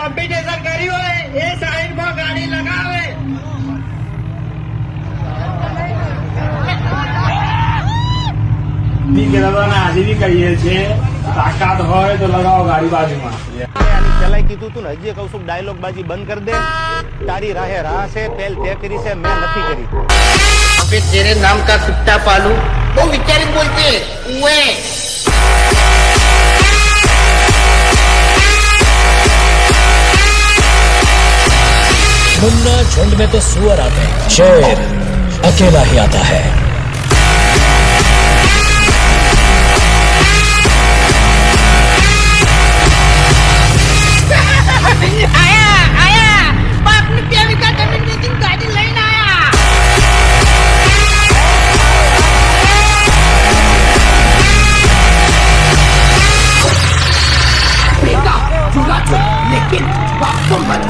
Competition કર્યું હોય એ સાઈડમાં ગાડી લગાવે. આજે બી કહીએ છીએ તાકાત હોય તો લગાવો ગાડી બાજુમાં. ચલાઈ કીધું તું ને હજી કહું છું ડાયલોગ બાજી બંધ કરી દે. તારી રાહે રાહ છે પહેલ તે કરી છે મેં નથી કરી. फिर तेरे नाम का कुत्ता पालू वो विचारी बोलते हुए मुन्ना झुंड में तो सुअर आते हैं, शेर अकेला ही आता है. लेकिन बाप को मत